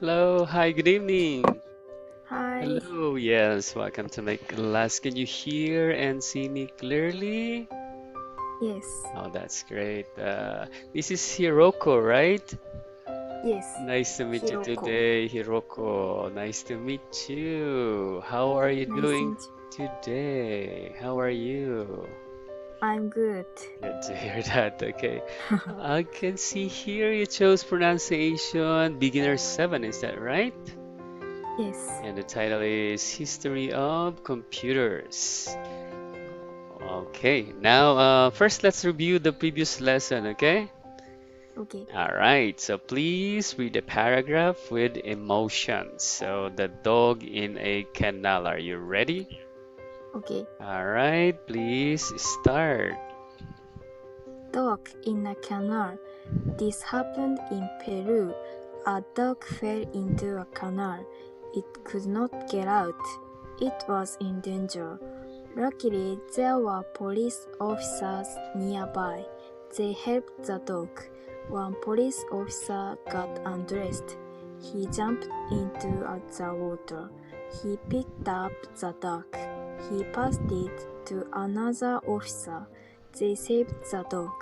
Hello, hi, good evening. Hi. Hello, yes, welcome to my class. Can you hear and see me clearly? Yes. Oh, that's great. This is Hiroko, right? Yes. Nice to meet you Hiroko. today, Hiroko. Nice to meet you. How are you Nice to doing meet you. today? How are you? I'm good. Good to hear that. Okay. I can see here you chose pronunciation beginner 7, is that right? Yes. And the title is History of Computers. Okay, now first let's review the previous lesson, okay? Okay. All right, so please read the paragraph with emotions. So, the dog in a canal. Are you ready? Okay. All right, please start. Dog in a canal. This happened in Peru. A dog fell into a canal. It could not get out. It was in danger. Luckily, there were police officers nearby. They helped the dog. One police officer got undressed. He jumped into the water. He picked up the dog. He passed it to another officer. They saved the dog.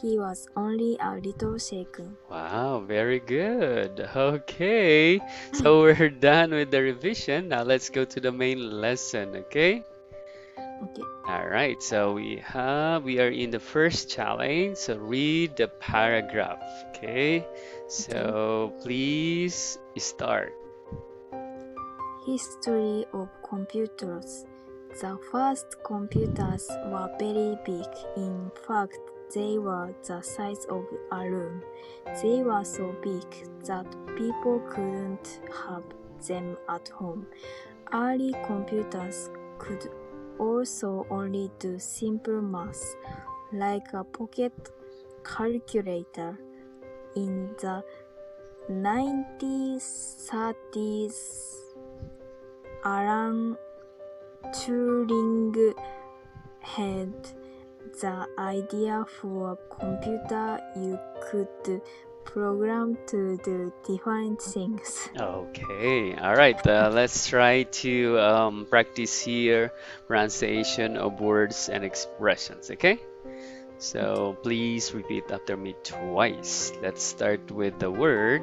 He was only a little shaken. Wow, very good. Okay, so we're done with the revision. Now let's go to the main lesson, okay? Okay. All right, so we are in the first challenge. So read the paragraph, okay? Okay. So please start. History of computers. The first computers were very big. In fact, they were the size of a room. They were so big that people couldn't have them at home. Early computers could also only do simple math, like a pocket calculator. In the 1930s, Alan Turing had the idea for a computer you could program to do different things. Okay, all right. Let's try to practice here pronunciation of words and expressions, okay? Okay. So please repeat after me twice. Let's start with the word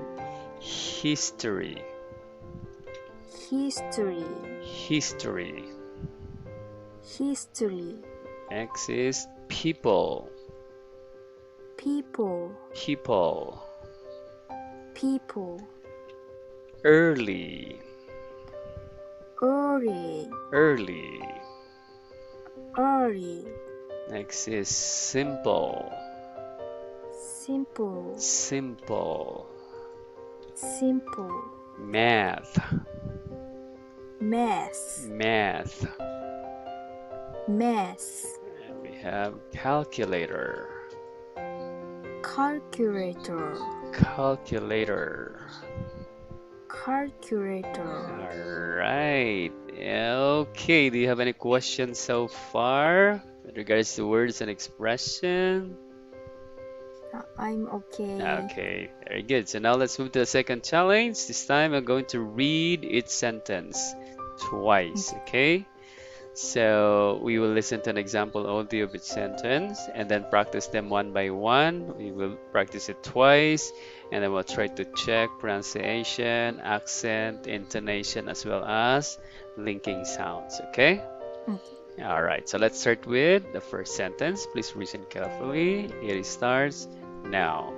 history. History. History. History. Next is people. People. People. People. Early. Early. Early. Early. Next is simple. Simple. Simple. Simple. Math. Math. Math. Math. And we have calculator. Calculator. Calculator. Calculator. All right. Okay. Do you have any questions so far with regards to words and expression? I'm okay. Okay, very good. So now let's move to the second challenge. This time I'm going to read each sentence twice, Okay. okay? So we will listen to an example audio of each sentence and then practice them one by one. We will practice it twice and then we'll try to check pronunciation, accent, intonation, as well as linking sounds, okay? Okay. All right, so let's start with the first sentence. Please listen carefully. It starts now.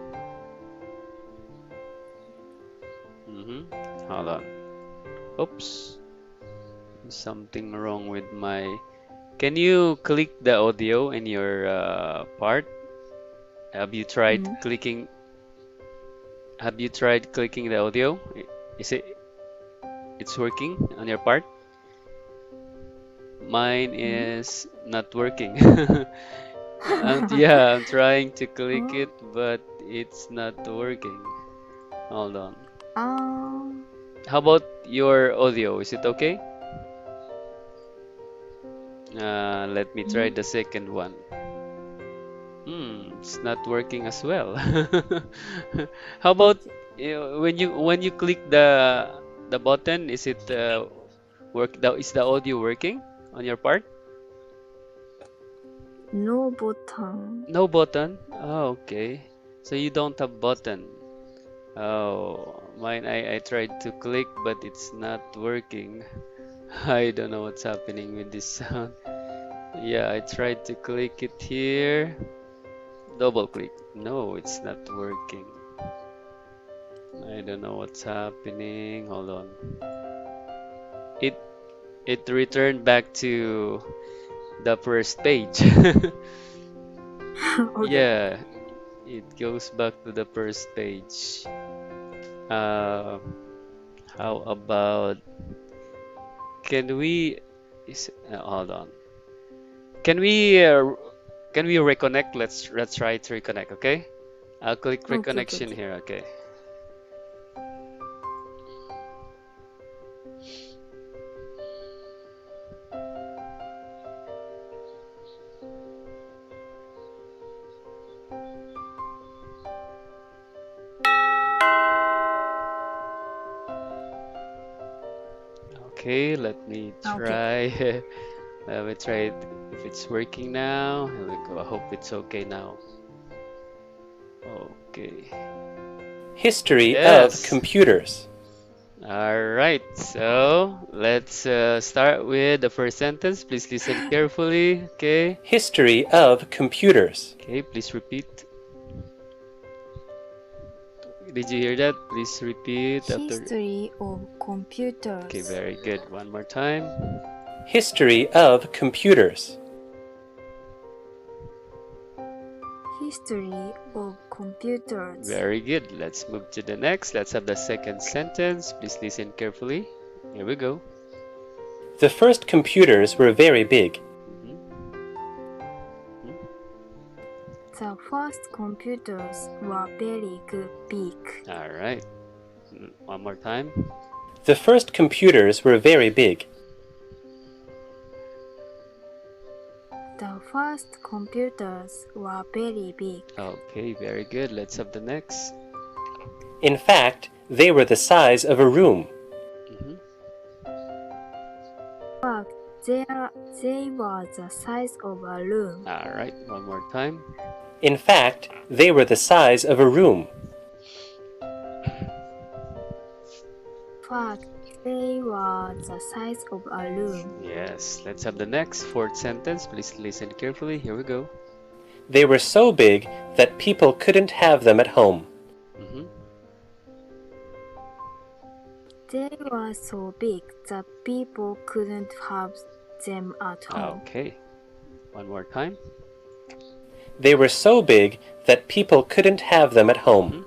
Hold on. Oops, something wrong with my. Can you click the audio in your part? Have you tried Mm. clicking? Have you tried clicking the audio? Is it? It's working on your part? Mine Mm. is not working. Yeah, I'm trying to click Oh, it, but it's not working. Hold on. um, How about your audio? Is it okay? Let me try mm, the second one. It's not working as well. How about okay. When you click the button, is it is the audio working on your part? No button. No button? Oh, okay. So you don't have button. Oh, mine I tried to click but it's not working. I don't know what's happening with this sound. Yeah, I tried to click it here. Double click. No, it's not working. I don't know what's happening. Hold on. It it returned back to the first page. Okay. Yeah, it goes back to the first page. Uh, how about can we hold on. Can we uh, can we reconnect? Let's try to reconnect, okay? I'll click Okay, okay, reconnection okay. here, okay. Okay, let me Okay, okay. try. Let me try it if it's working now. Here we go. I hope it's okay now. Okay. History of Yes. computers. All right. So let's start with the first sentence. Please listen carefully. Okay. History of computers. Okay. Please repeat. Did you hear that? Please repeat after. History of Okay. computers. Very good. One more time. History of computers. History of computers. Very good. Let's move to the next. Let's have the second sentence. Please listen carefully. Here we go. The first computers were very big. Mhm. The first computers were very big. All right. One more time. The first computers were very big. The first computers were very big. Okay, very good. Let's have the next. In fact, they were the size of a room. Mhm. But they were the size of a room. All right, one more time. In fact, they were the size of a room. But they were the size of a room. Yes, let's have the next fourth sentence. Please listen carefully. Here we go. They were so big that people couldn't have them at home. Mhm. They were so big that people couldn't have them at home. Okay, one more time. They were so big that people couldn't have them at home. Mhm.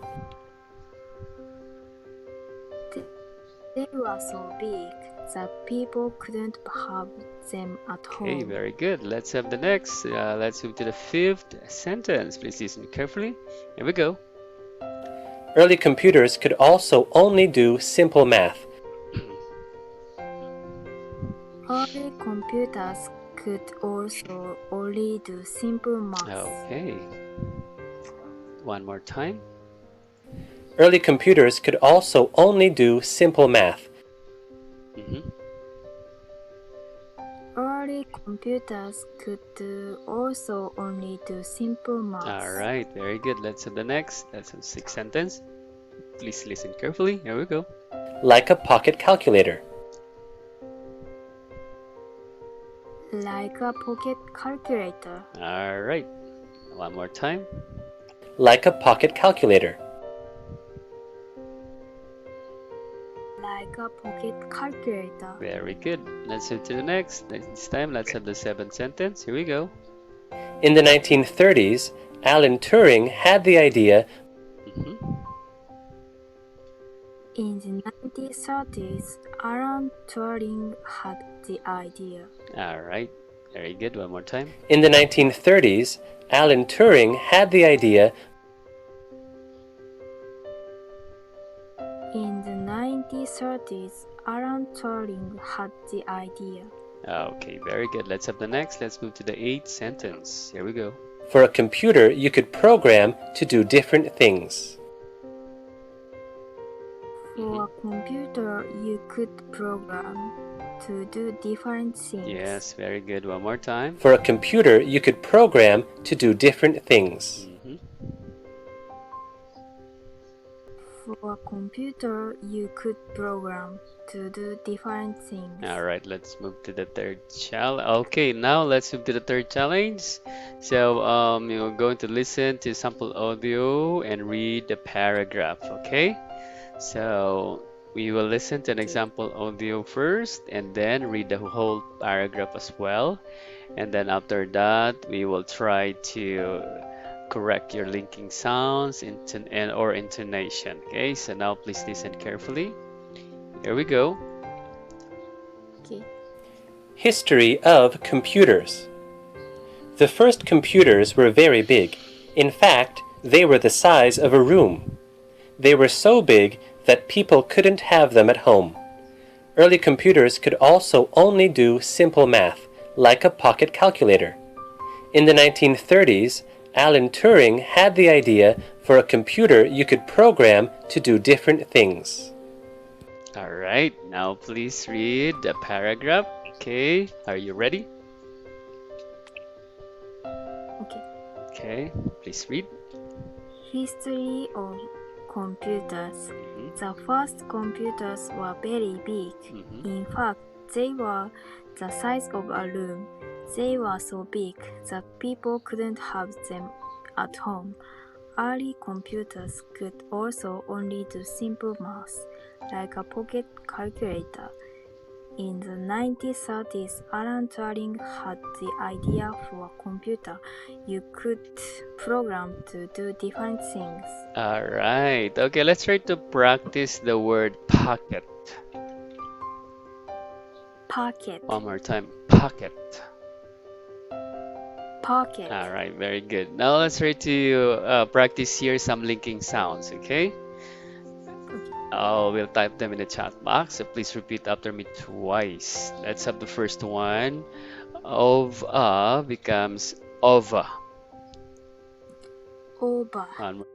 They were so big that people couldn't have them at Okay, home. very good. Let's have the next. Let's move to the fifth sentence. Please listen carefully. Here we go. Early computers could also only do simple math. Early computers could also only do simple math. Okay. One more time. Early computers could also only do simple math. Mhm. Early computers could also only do simple math. All right, very good. Let's have the next. That's the sixth sentence. Please listen carefully. Here we go. Like a pocket calculator. Like a pocket calculator. All right. One more time. Like a pocket calculator. Like a pocket calculator. Very good. Let's move to the next. This time, let's have the seventh sentence. Here we go. In the 1930s, Alan Turing had the idea. Mhm. In the 1930s, Alan Turing had the idea. All right. Very good. One more time. In the 1930s, Alan Turing had the idea. In the 1930s, Alan Turing had the idea. Okay, very good. Let's have the next. Let's move to the eighth sentence. Here we go. For a computer, you could program to do different things. For a computer, you could program to do different things. Yes, very good. One more time. For a computer, you could program to do different things. For a computer, you could program to do different things. All right, let's move to the third challenge. Okay, now let's move to the third challenge. So, you're going to listen to sample audio and read the paragraph, okay? So, we will listen to an example audio first and then read the whole paragraph as well. And then after that, we will try to correct your linking sounds or intonation. Okay, so now please listen carefully. Here we go. Okay. History of computers. The first computers were very big. In fact, they were the size of a room. They were so big that people couldn't have them at home. Early computers could also only do simple math, like a pocket calculator. In the 1930s, Alan Turing had the idea for a computer you could program to do different things. All right, now please read the paragraph. Okay, are you ready? Okay. Okay, please read. History of computers. The first computers were very big. In fact, they were the size of a room. They were so big that people couldn't have them at home. Early computers could also only do simple math, like a pocket calculator. In the 1930s, Alan Turing had the idea for a computer you could program to do different things. All right, okay, let's try to practice the word pocket. Pocket. One more time, pocket. Pocket. All right, very good. Now let's try to practice here some linking sounds, okay? We'll type them in the chat box, so please repeat after me twice. Let's have the first one. Of becomes ova. Over. One more